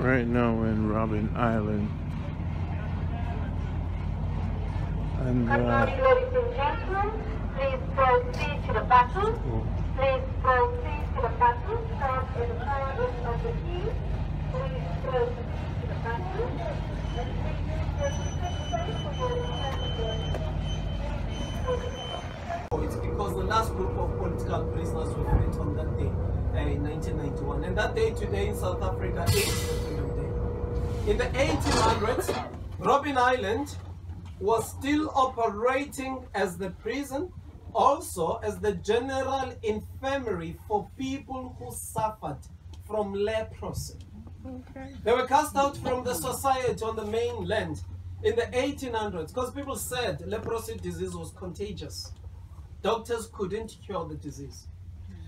Right now we're in Robben Island. And Good morning, ladies and gentlemen. Please proceed to the battle. Please proceed to the battle. Start at the far end of the queue. Please proceed to the battle. And please use the space for your It's because the last group of political prisoners were freed on that day in 1991. And that day today in South Africa is the Freedom Day. In the 1800s, Robben Island was still operating as the prison, also as the general infirmary for people who suffered from leprosy. Okay. They were cast out from the society on the mainland in the 1800s because people said leprosy disease was contagious. Doctors couldn't cure the disease.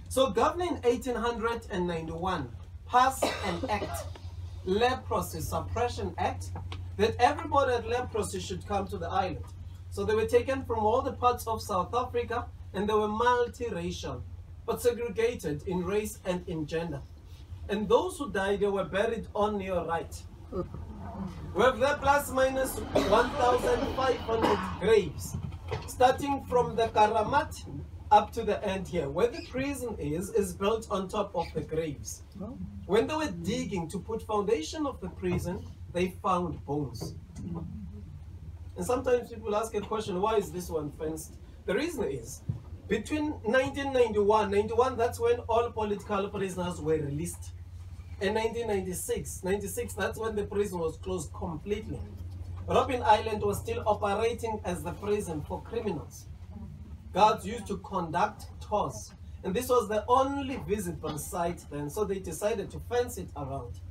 So government in 1891 passed an act, Leprosy Suppression Act, that everybody with leprosy should come to the island. So they were taken from all the parts of South Africa, and they were multiracial, but segregated in race and in gender. And those who died, they were buried on your right. We have there plus minus 1,500 graves, starting from the Karamat up to the end here. Where the prison is built on top of the graves. When they were digging to put foundation of the prison, they found bones. And sometimes people ask a question, why is this one fenced? The reason is, between 1991, that's when all political prisoners were released. In 1996, that's when the prison was closed completely. Robben Island was still operating as the prison for criminals. Guards used to conduct tours, and this was the only visible site then, so they decided to fence it around.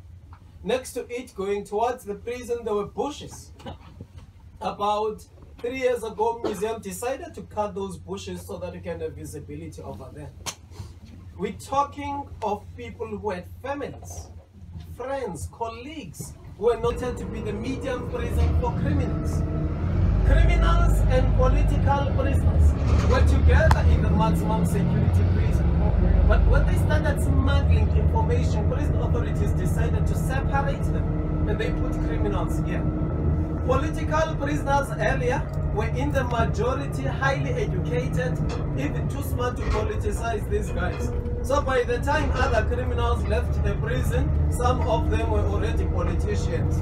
Next to it, going towards the prison, there were bushes. About 3 years ago, museum decided to cut those bushes so that you can have visibility over there. We're talking of people who had families, friends, colleagues, who were noted to be the medium prison for criminals. Criminals and political prisoners were together in the maximum security prison. But when they started smuggling information, prison authorities decided to separate them, and they put criminals here. Political prisoners earlier were in the majority highly educated, even too smart to politicize these guys. So by the time other criminals left the prison, some of them were already politicians.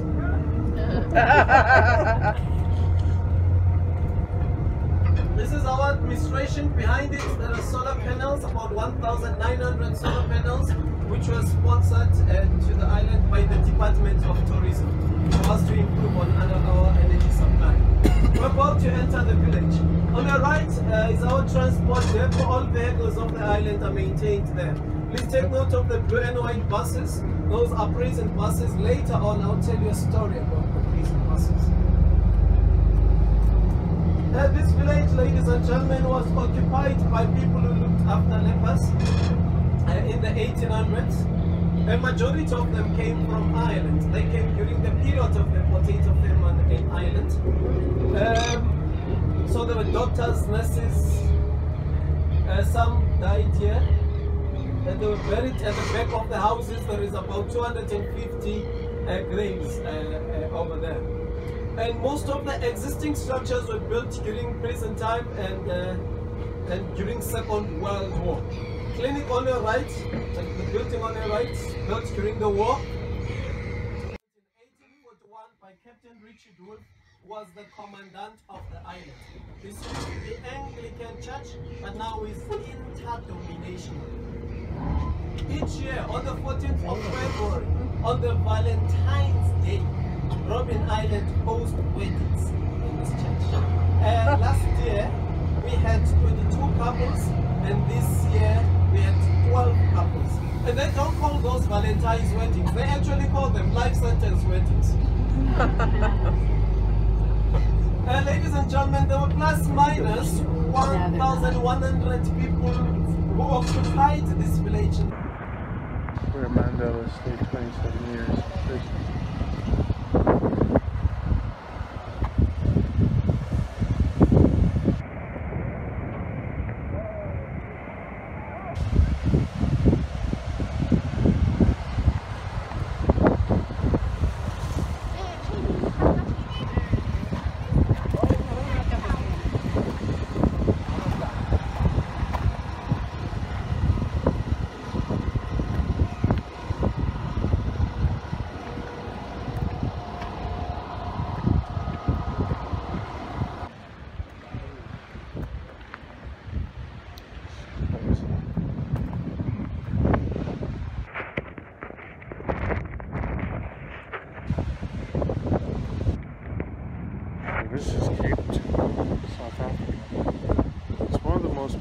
This is our administration. Behind it, there are solar panels, about 1,900 solar panels, which were sponsored to the island by the Department of Tourism for us to improve on our energy supply. We're about to enter the village. On the right is our transport depot. All vehicles of the island are maintained there. Please take note of the blue and white buses. Those are prison buses. Later on, I'll tell you a story about the prison buses. This village, ladies and gentlemen, was occupied by people who looked after lepers in the 1800s. A majority of them came from Ireland. They came during the period of the potato famine in Ireland. So there were doctors, nurses, some died here. And they were buried at the back of the houses. There is about 250 graves over there. And most of the existing structures were built during prison time and during Second World War. Clinic on your right, the building on your right, built during the war. In 1841 by Captain Richard Wolfe, was the commandant of the island. This used to be the Anglican Church, but now is interdenominational. Each year, on the 14th of February, on the Valentine's Day, Robben Island hosts weddings in this church. Last year, we had 22 couples, and this year, we had 12 couples. And they don't call those Valentine's weddings, they actually call them life sentence weddings. Ladies and gentlemen, there were plus minus 1,100 people who occupied this village. Where Mandela stayed 27 years in prison.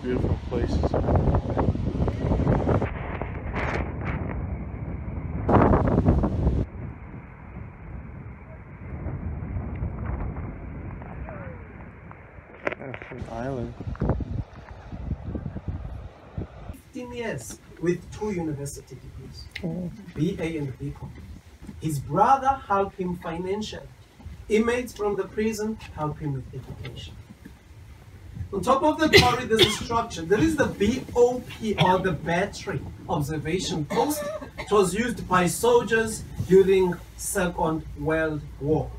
beautiful places. That's an island. 15 years with 2 university degrees, BA and BCom. His brother helped him financially. Inmates from the prison help him with education. On top of the quarry, there's a structure. There is the BOP, or the Battery Observation Post. It was used by soldiers during Second World War.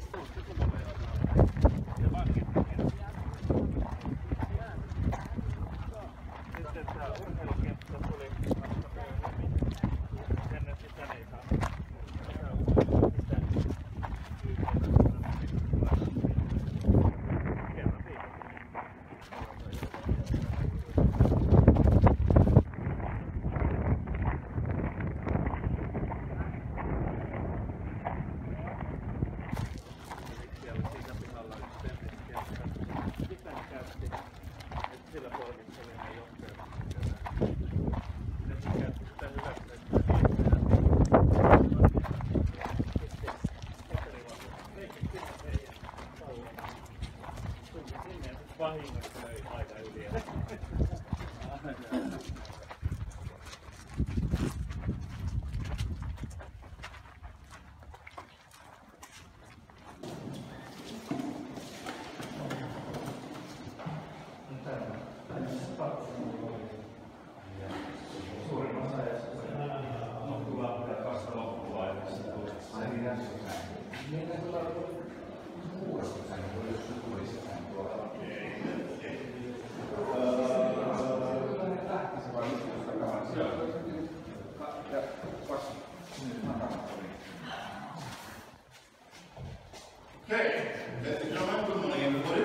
Okay, ladies and gentlemen, good morning everybody.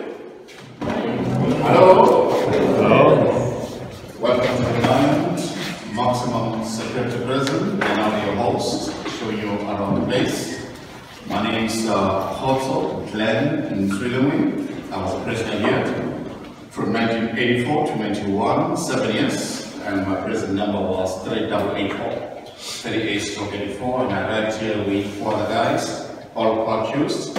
Hello. Hello. Welcome to the Diamond Maximum Security Prison, and I'm your host, showing you around the place. My name is Hoto Glenn in Sweden. I was a prisoner here from 1984 to 91, 7 years, and my prison number was 3884, 38/84, and I arrived here with 4 other guys, all accused.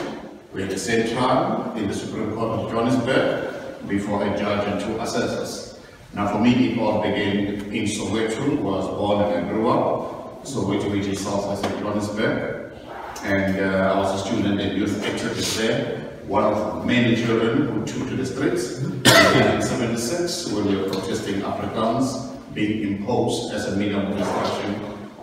We had the same trial in the Supreme Court of Johannesburg before a judge and 2 assessors. Now for me, it all began in Soweto, where I was born and grew up. Soweto, which is southwest of Johannesburg. And I was a student and youth activist there. One of many children who took to the streets in 1976 when we were protesting Afrikaans being imposed as a medium of instruction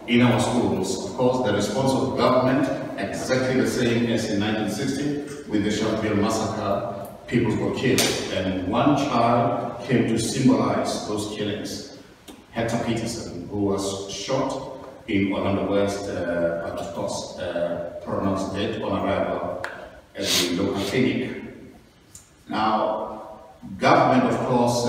in our schools. Of course, the response of government exactly the same as in 1960 with the Sharpeville massacre. People were killed, and one child came to symbolize those killings. Hector Peterson, who was shot in Orlando West, but of course pronounced dead on arrival at the local clinic. Now, government, of course,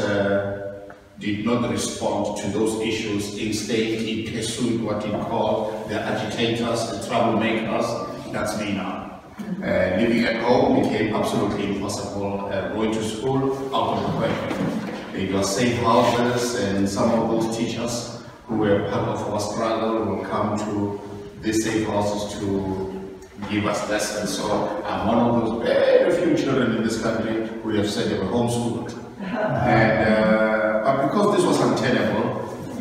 did not respond to those issues. Instead, it pursued what it called the agitators, the troublemakers. That's me now. Living at home became absolutely impossible. Going to school, out of the question. It was safe houses, and some of those teachers who were part of our struggle will come to these safe houses to give us lessons. So I'm one of those very few children in this country who have said they were homeschooled. And but because this was untenable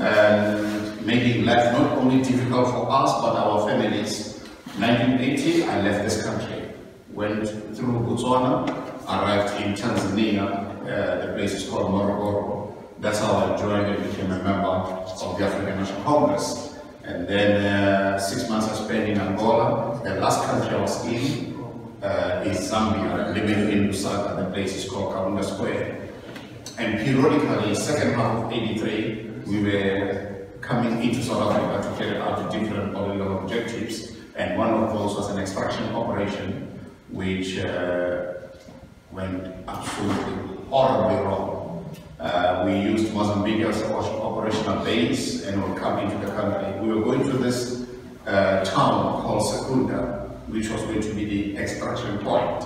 and making life not only difficult for us but our families, 1980 I left this country, went through Botswana, arrived in Tanzania. The place is called Morogoro. That's how I joined and became a member of the African National Congress. And then 6 months I spent in Angola. The last country I was in is Zambia, living in Lusaka. The place is called Kaunda Square. And periodically, second half of '83, we were coming into South Africa to carry out different political objectives. And one of those was an extraction operation, which went absolutely horribly wrong. We used Mozambique as an operational base and would come into the country. We were going to this town called Secunda, which was going to be the extraction point.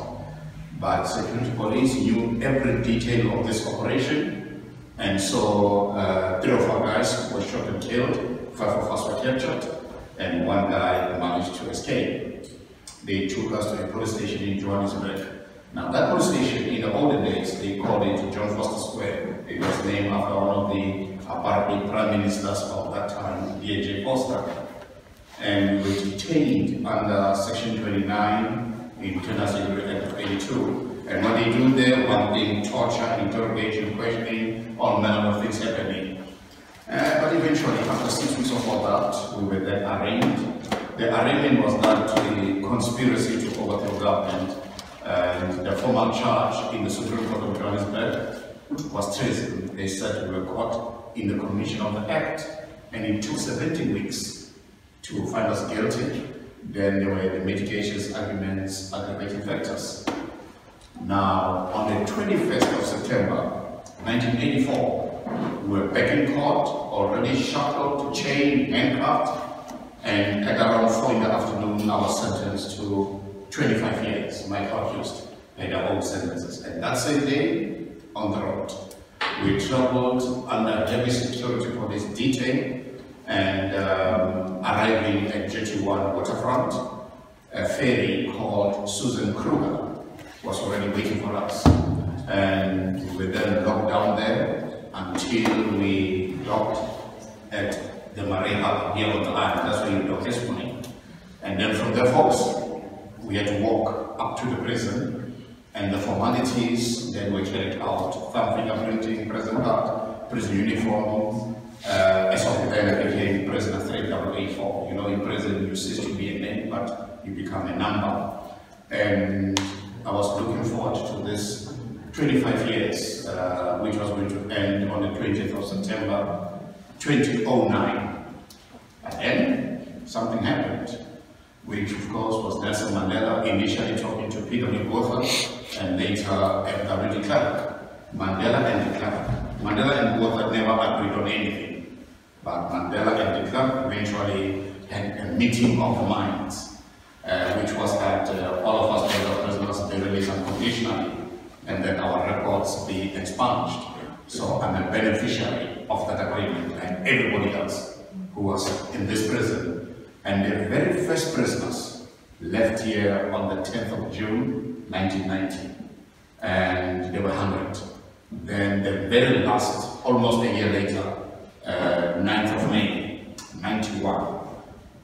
But security police knew every detail of this operation, And so 3 of our guys were shot and killed, 5 of us were captured, and 1 guy managed to escape. They took us to a police station in Johannesburg. Now that police station, in the olden days, they called it John Foster Square. It was named after one of the apartheid prime ministers of that time, D.J. Foster. And we were detained under Section 29 in Tennessee Act of 82. And what they do there, one thing, torture, interrogation, questioning, all manner of things happening. But eventually, after 6 weeks of all that, we were then arraigned. The arraignment was done to the conspiracy to overthrow government. And the formal charge in the Supreme Court of Johannesburg was treason. They said we were caught in the commission of the act, and it took 17 weeks to find us guilty. Then there were the mitigations, arguments, aggravating factors. Now, on the 21st of September, 1984, we were back in court, already shackled, chained, handcuffed, and at around 4 in the afternoon, I was sentenced to 25 years, my court used, and their own sentences. And that same day, on the road, we traveled under heavy security police detail and arriving at JT1 waterfront, a ferry called Susan Kruger was already waiting for us. And we then locked down there until we docked at the Marine Hub here on the island. That's where we docked this morning. And then from there, folks, we had to walk up to the prison, and the formalities then were carried out: thumb fingerprinting, prison card, prison uniform. As of then, I became prisoner 3884. You know, in prison you cease to be a name, but you become a number. And I was looking forward to this 25 years, which was going to end on the 20th of September 2009. And then something happened, which of course was Nelson Mandela initially talking to Peter Botha and later Edgar de Klerk. Mandela and de Klerk. Mandela and Botha never agreed on anything, but Mandela and de Klerk eventually had a meeting of the minds, which was that all of us fellow prisoners be released unconditionally, and then our records be expunged. So I'm a beneficiary of that agreement, and everybody else who was in this prison. And the very first prisoners left here on the 10th of June, 1990. And they were 100. Then the very last, almost a year later, 9th of May, 91.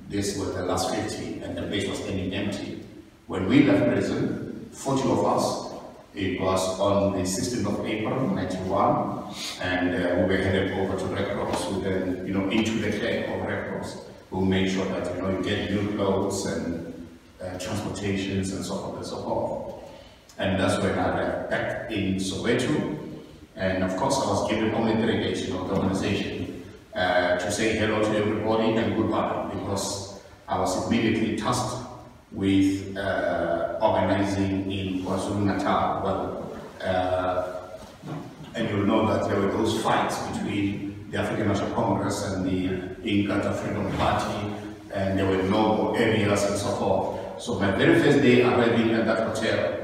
This was the last 50, and the place was standing empty. When we left prison, 40 of us, it was on the 16th of April, 91, and we were headed over to Red Cross, who then, you know, into the care of Red Cross, who made sure that, you know, you get new clothes and transportations and so on and so forth. And that's when I left back in Soweto. And of course, I was given only 3 days, you know, the organization, to say hello to everybody and goodbye, because I was immediately tasked with organizing in KwaZulu-Natal. Well, and you'll know that there were those fights between the African National Congress and the Inkatha Freedom Party, and there were no areas and so forth. So my very first day arriving at that hotel,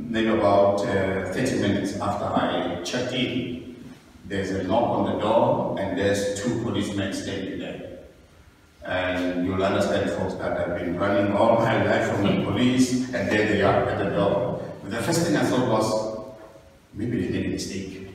maybe about 30 minutes after I checked in, there's a knock on the door and there's 2 policemen standing there. And you'll understand, folks, that I've been running all my life from the police, and there they are at the door. But the first thing I thought was, maybe they made a mistake.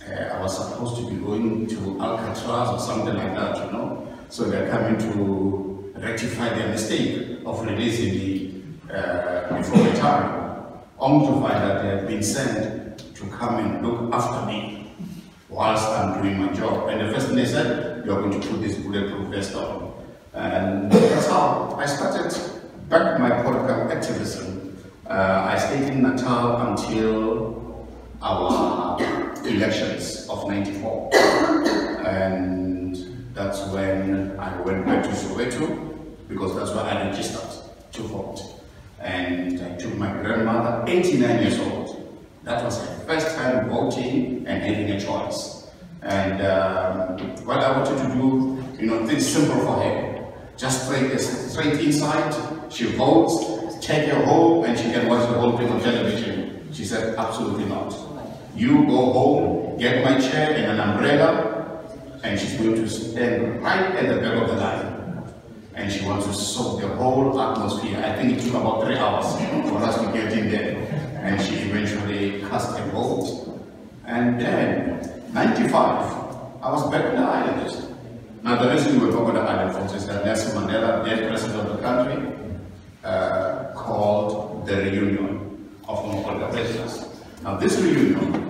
I was supposed to be going to Alcatraz or something like that, you know. So they're coming to rectify their mistake of releasing me before the time, only to find that they have been sent to come and look after me whilst I'm doing my job. And the first thing they said, you're going to put this bulletproof vest on. And that's how I started back my political activism. I stayed in Natal until our elections of '94. And that's when I went back to Soweto, because that's where I registered to vote. And I took my grandmother, 89 years old. That was her first time voting and having a choice. And what I wanted to do, you know, things simple for her. Just straight inside, she votes, take her home, and she can watch the whole thing on television. She said, absolutely not. You go home, get my chair and an umbrella, and she's going to stand right at the back of the line. And she wants to soak the whole atmosphere. I think it took about 3 hours for us to get in there. And she eventually cast a vote. And then, 95, I was back in the island. Now the reason we were talking about the island, folks, is that Nelson Mandela, then president of the country, called the reunion of Mokolo prisoners. Now this reunion,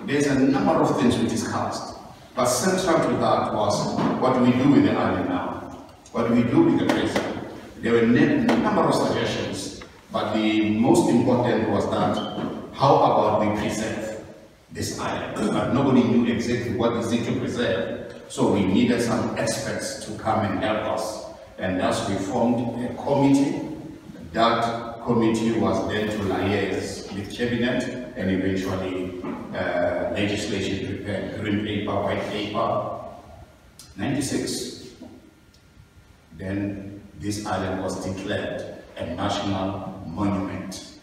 there's a number of things we discussed, but central to that was, what do we do with the island now? What do we do with the prison? There were a number of suggestions, but the most important was that, how about we preserve this island? But nobody knew exactly what is it to preserve, so we needed some experts to come and help us. And thus we formed a committee. That committee was then to liaise with cabinet and eventually legislation prepared, green paper, white paper. 96, then this island was declared a national monument.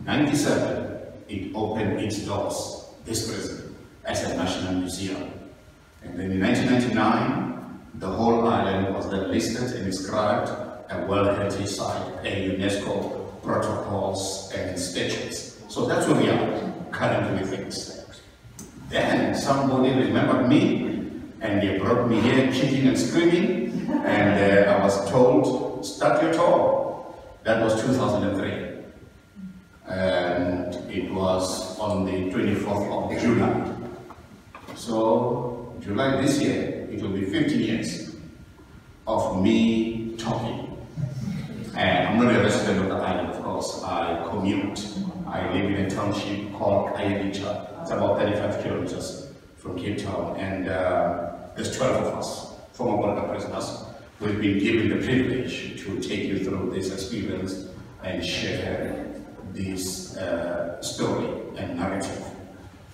97, it opened its doors, this prison, as a national museum. And then in 1999, the whole island was then listed and inscribed a World Heritage Site, a UNESCO protocols and statutes. So that's where we are currently with things. Then somebody remembered me and they brought me here kicking and screaming, and I was told, start your tour. That was 2003. And it was on the 24th of July. So July this year, it will be 15 years of me talking. And I'm not a resident of the island, of course. I commute. I live in a township called Kayelicha. It's about 35 kilometers from Cape Town. And there's 12 of us, former border prisoners. We've been given the privilege to take you through this experience and share this story and narrative.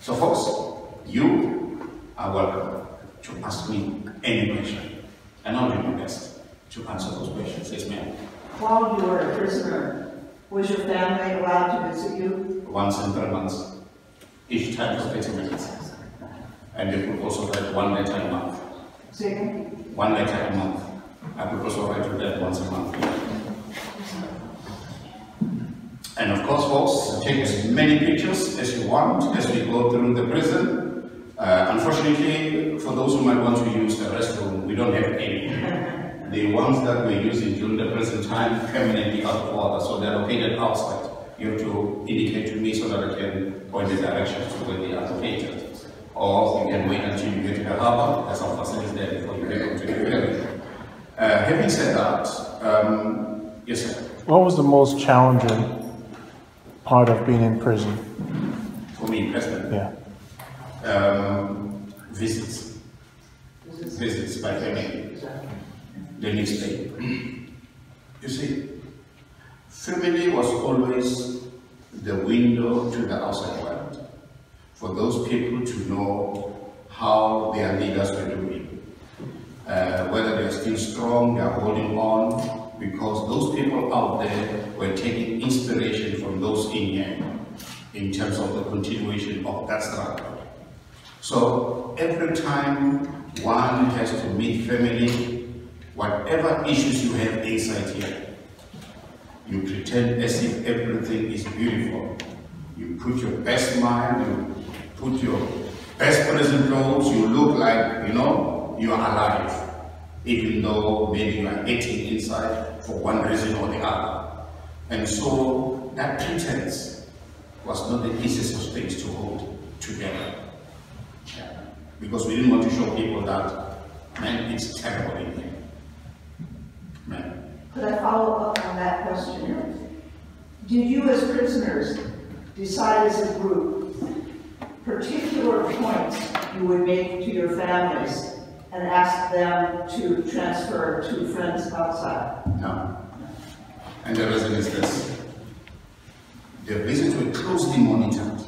So folks, you are welcome to ask me any question, and I'll do my best to answer those questions. Yes, ma'am. While you were a prisoner, was your family allowed to visit you? Once in 3 months, each time for 30 minutes. And they could also write one letter a month. Second? One letter a month. I could also write to them once a month. And of course, folks, take as many pictures as you want as we go through the prison. Unfortunately, for those who might want to use the restroom, we don't have any. The ones that we're using during the present time permanently out of order, so they're located outside. You have to indicate to me so that I can point the direction to where they are located. Or you can wait until you get to the harbor. There's some facilities there before you get to the ferry. Having said that, yes, sir. What was the most challenging part of being in prison? For me, personally? Yeah. Visits. Visits by family. The next day. You see, family was always the window to the outside world. For those people to know how their leaders were doing. Whether they're still strong, they're holding on, because those people out there were taking inspiration from those in here in terms of the continuation of that struggle. So every time one has to meet family, whatever issues you have inside here, you pretend as if everything is beautiful. You put your best smile, you put your best prison clothes, you look like, you know, you are alive, even though maybe you are eating inside for one reason or the other. And so that pretense was not the easiest of things to hold together. Yeah. Because we didn't want to show people that, man, it's terrible in here. Man. Could I follow up on that question? Did you as prisoners decide as a group particular points you would make to your families and ask them to transfer to friends outside? No. And the reason is this. The visits were closely monitored.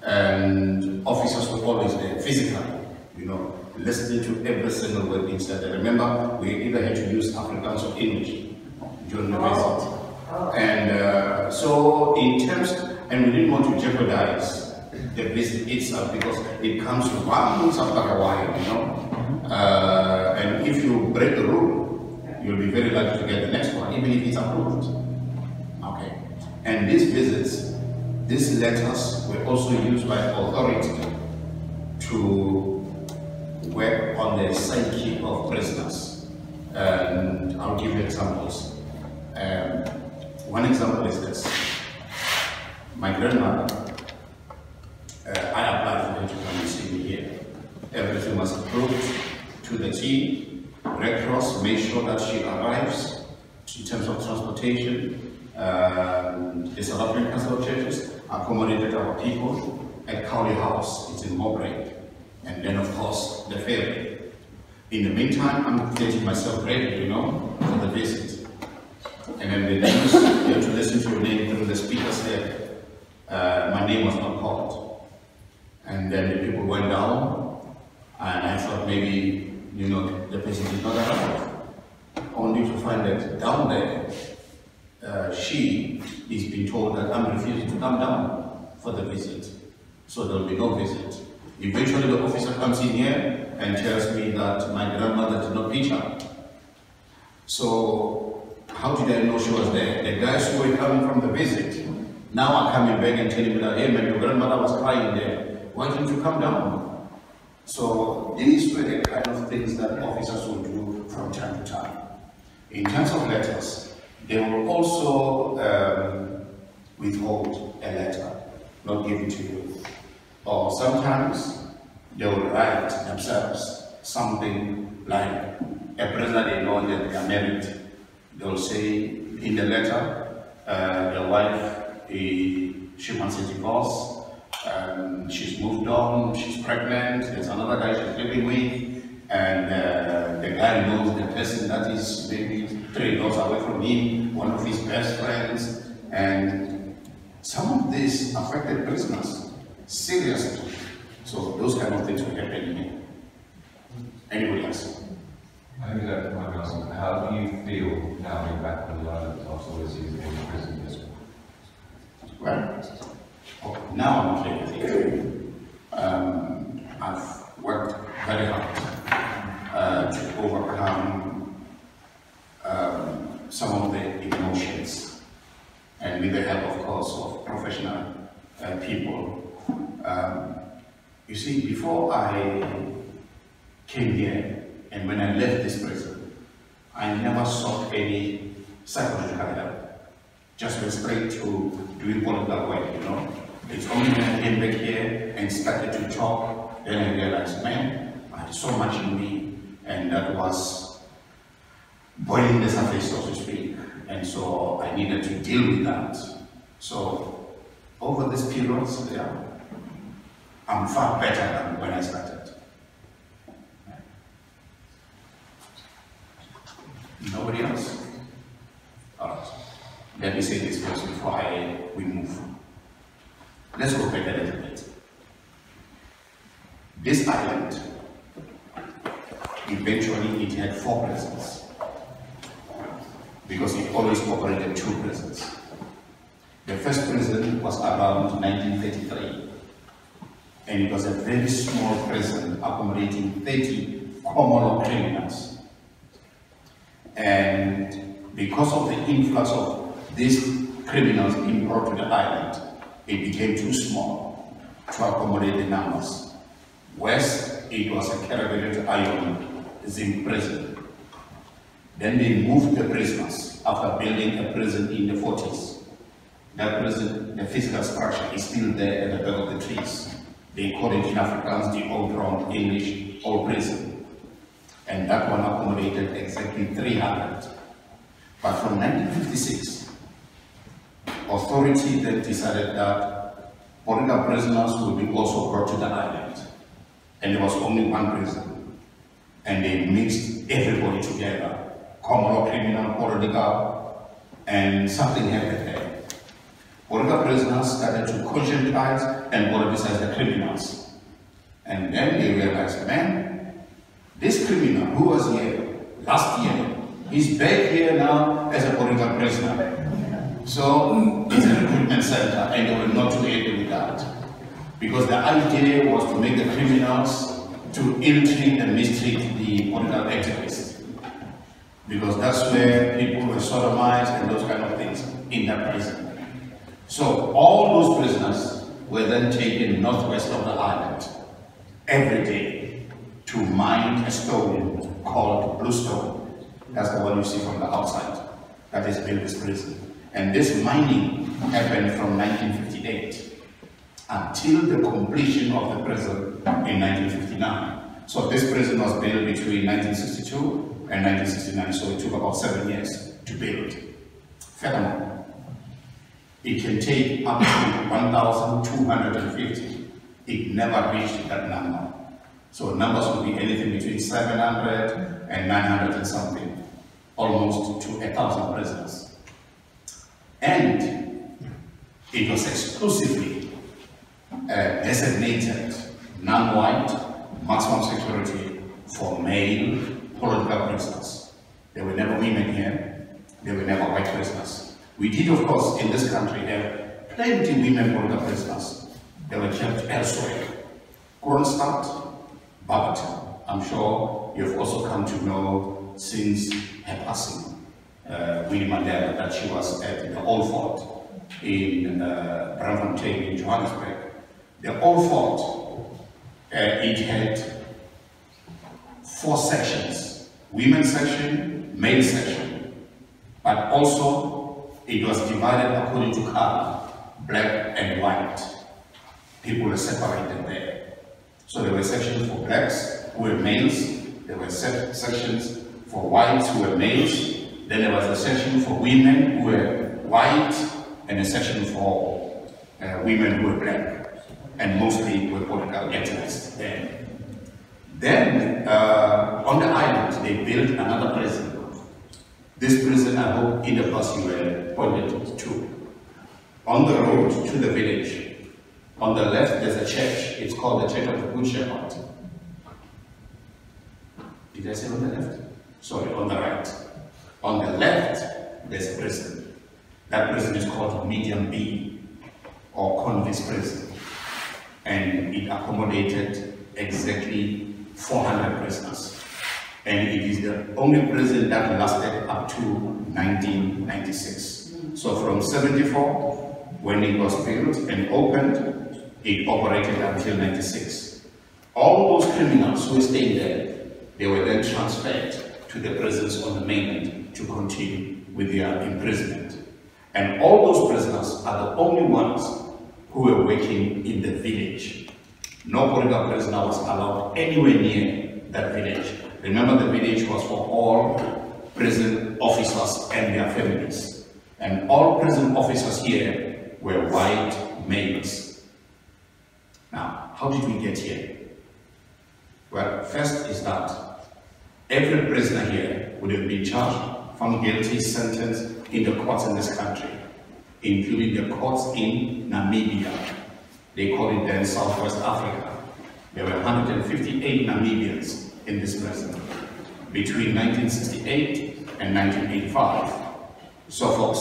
And officers were always there, physically, you know, listening to every single word being said. Remember, we either had to use Afrikaans or English during the visit. And so in terms, And we didn't want to jeopardize the visit itself because it comes once after a while, you know. And if you break the rule, you'll be very likely to get the next one, even if it's approved. Okay. And these visits, these letters were also used by authority to work on the psyche of prisoners. And I'll give you examples. One example is this. My grandmother, I applied for her to come and see me here. Everything was approved to the T. Red Cross made sure that she arrives in terms of transportation. The South African Council of Churches accommodated our people at Cowley House, it's in Mowbray. And then of course, the ferry. In the meantime, I'm getting myself ready, you know, for the visit. And then the news, you have to listen to your name through the speakers there. My name was not called. And then the people went down, and I thought maybe, you know, the person did not arrive. Only to find that down there, she is being told that I'm refusing to come down for the visit. So there will be no visit. Eventually the officer comes in here and tells me that my grandmother did not pitch up. So how did I know she was there? The guys who were coming from the visit now are coming back and telling me that, hey man, your grandmother was crying there. Why didn't you come down? So these were the kind of things that officers will do from time to time. In terms of letters, they will also withhold a letter, not give it to you. Or sometimes they will write themselves something like a prisoner they know that they are married. They will say in the letter, the wife, she wants a divorce, she's moved on, she's pregnant, there's another guy she's living with, and the guy knows the person that is maybe 3 doors away from him, one of his best friends, and some of these affected prisoners seriously. So those kind of things will happen here. Anybody else? I think that might be awesome. How do you feel now being back on the island after all this years in prison? Well, now I'm okay with it. I've worked very hard to overcome some of the emotions, and with the help, of course, of professional people. You see, before I came here, and when I left this prison, I never sought any psychological help. Just went straight to doing political work, you know. It's only when I came back here and started to talk, then I realized, man, I had so much in me, and that was boiling the surface, so to speak. And so I needed to deal with that. So over this period, yeah, I'm far better than when I started. Nobody else? All right. Let me say this first before we move. Let's go back a little bit. This island, eventually it had 4 prisons, because it always operated 2 prisons. The first prison was around 1933, and it was a very small prison accommodating 30 common law criminals. And because of the influx of these criminals being brought to the island, it became too small to accommodate the numbers. West, it was a Caribbean iron zinc prison. Then they moved the prisoners after building a prison in the 40s. That prison, the physical structure is still there at the back of the trees. They call it in Afrikaans the old round English old prison. And that one accommodated exactly 300. But from 1956, authority then decided that political prisoners would be also brought to the island. And there was only one prison. And they mixed everybody together. Common law, criminal, political, and something happened there. Political prisoners started to conscientize and politicize the criminals. And then they realized, man, this criminal who was here last year, he's back here now as a political prisoner. So it's a recruitment center, and they were not too happy with that. Because the idea was to make the criminals to ill-treat and mistreat the political activists. Because that's where people were sodomized and those kind of things in that prison. So all those prisoners were then taken northwest of the island every day to mine a stone called bluestone. That's the one you see from the outside. That is Bilby's prison. And this mining happened from 1958 until the completion of the prison in 1959. So this prison was built between 1962 and 1969, so it took about 7 years to build. Furthermore, it can take up to 1,250. It never reached that number. So numbers will be anything between 700 and 900 and something, almost to 1,000 prisoners. And it was exclusively designated non-white maximum security for male political prisoners. There were never women here, there were never white prisoners. We did, of course, in this country have plenty of women political prisoners. They were kept elsewhere. Kronstadt, Barberton. I'm sure you've also come to know since her passing, Winnie Mandela, that she was at the Old Fort in Braamfontein in Johannesburg. The Old Fort, it had 4 sections: women's section, male section, but also it was divided according to color, black and white. People were separated there. So there were sections for blacks who were males, there were sections for whites who were males, then there was a section for women who were white, and a section for women who were black, and mostly were political activists then. Then, on the island, they built another prison. This prison, I hope in the bus you were pointed to. On the road to the village, on the left there's a church. It's called the Church of the Good Shepherd. Did I say on the left? Sorry, on the right. On the left, there's a prison. That prison is called Medium B, or Convicts Prison. And it accommodated exactly 400 prisoners. And it is the only prison that lasted up to 1996. So from 74, when it was built and opened, it operated until 96. All those criminals who stayed there, they were then transferred to the prisons on the mainland to continue with their imprisonment. And all those prisoners are the only ones who were working in the village. No political prisoner was allowed anywhere near that village. Remember, the village was for all prison officers and their families. And all prison officers here were white males. Now, how did we get here? Well, first is that every prisoner here would have been charged, found guilty, sentenced in the courts in this country, including the courts in Namibia. They call it then Southwest Africa. There were 158 Namibians in this prison between 1968 and 1985. So folks,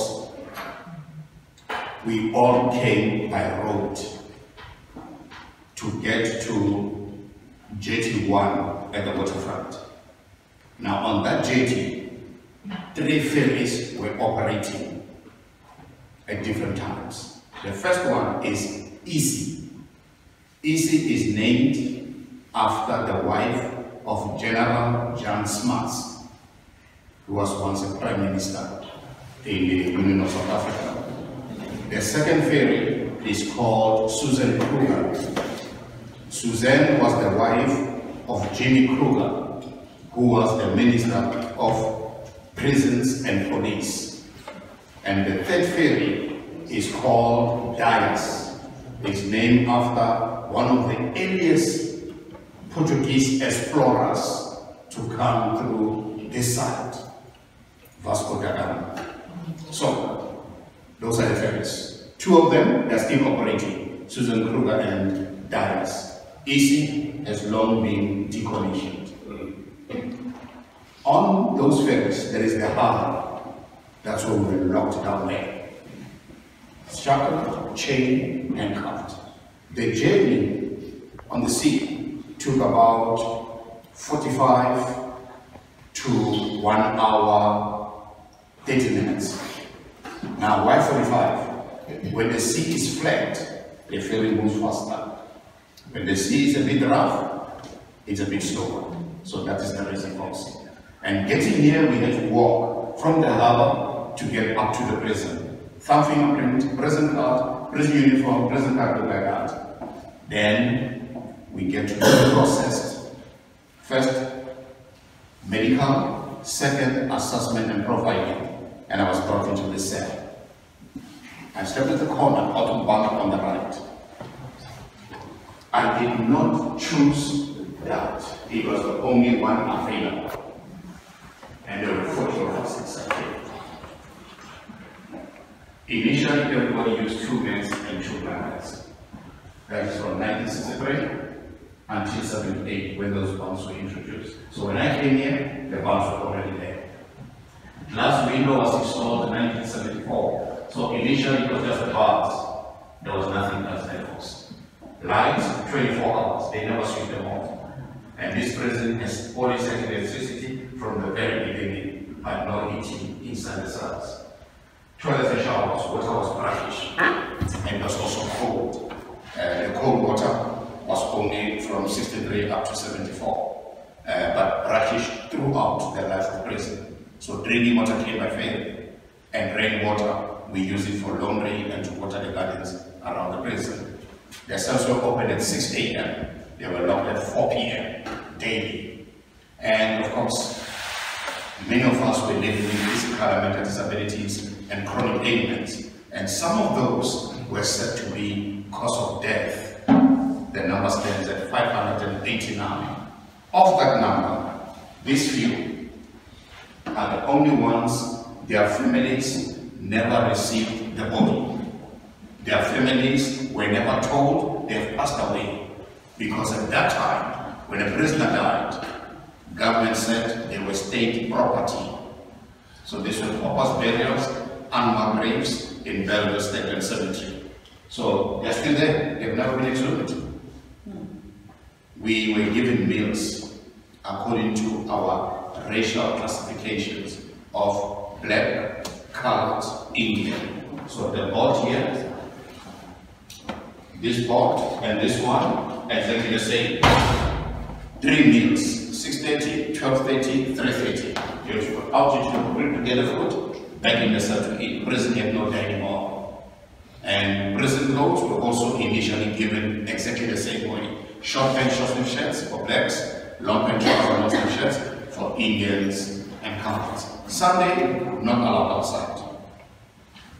we all came by road to get to Jetty 1 at the waterfront. Now on that jetty, 3 ferries were operating at different times. The first one is Easy. Easy is named after the wife of General Jan Smuts, who was once a prime minister in the Union of South Africa. The second ferry is called Susan Kruger. Susan was the wife of Jimmy Kruger, who was the Minister of Prisons and Police. And the third ferry is called Dias. It's named after one of the earliest Portuguese explorers to come through this side, Vasco da Gama. So, those are the ferries. 2 of them are still operating, Susan Kruger and Dias. Easy has long been decommissioned. On those ferries, there is the harbour. That's where we were locked down there. shackled, chained, and cuffed. The journey on the sea took about 45 to 1 hour, 30 minutes. Now, why 45? When the sea is flat, the ferry moves faster. When the sea is a bit rough, it's a bit slower. So that is the reason for sea. And getting here, we had to walk from the harbor to get up to the prison. Thumb fingerprint, prison card, prison uniform, prison card, look like that. Then we get to be processed. First, medical, second, assessment and profiling. And I was brought into the cell. I stepped at the corner, auto bunk on the right. I did not choose that. It was the only one available. And there were 40 of us inside. Initially, everybody used 2 men and 2 blankets. That is from 1963 until 78 when those bunks were introduced. So when I came here, the bunks were already there. Glass window was installed in 1974. So initially it was just the bars. There was nothing else there. Lights, 24 hours. They never switch them off. And this prison has always had electricity from the very beginning, but no heating inside the cells. Toilets and showers, water was brackish, and it was also cold. The cold water was only from 63 up to 74, but brackish throughout the life of prison. So drinking water came by ferry, and rainwater, we use it for laundry and to water the gardens around the prison. The cells were open at 6 a.m. They were locked at 4 p.m. daily. And of course, many of us were living with physical and mental disabilities and chronic ailments. And some of those were said to be cause of death. The number stands at 589. Of that number, these few are the only ones, their families never received the body. Their families were never told they've passed away, because at that time, when a prisoner died, government said they were state property. So these were paupers' burials, unmarked graves in Belleville State Cemetery. So they're still there, they've never been exhumed. We were given meals according to our racial classifications of black, colored, Indian. So the board here, this board and this one, exactly the same. 3 meals, 6:30, 12:30, 3:30. You have to go out, you have to bring together food, back in the cell to eat. Prison had no dining hall. And prison clothes were also initially given exactly the same way. Short pant, short sleeve shirts for blacks, long pant, short long sleeve shirts for Indians and Khmers. Sunday, not allowed outside.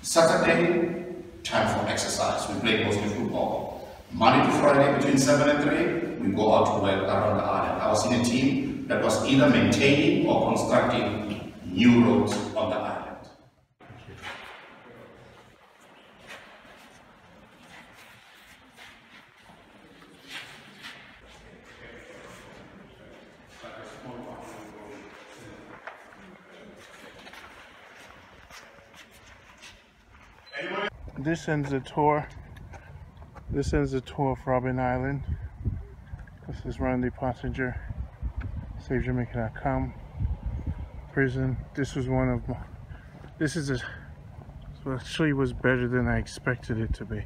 Saturday, time for exercise. We play mostly football. Monday to Friday between 7 and 3, we go out to work around the island. I was in a team that was either maintaining or constructing new roads on the island. This ends the tour. This ends the tour of Robben Island. This is Randy Pottinger, SaveJamaica.com. Prison. This was one of my. This is actually was better than I expected it to be,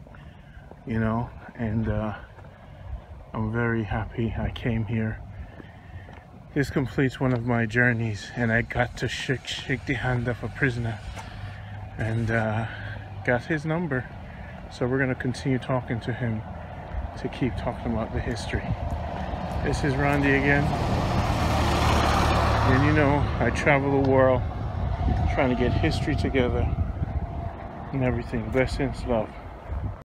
you know. And I'm very happy I came here. This completes one of my journeys, and I got to shake the hand of a prisoner, and got his number. So we're going to continue talking to him to keep talking about the history. This is Randy again, and you know, I travel the world trying to get history together and everything. Blessings, love.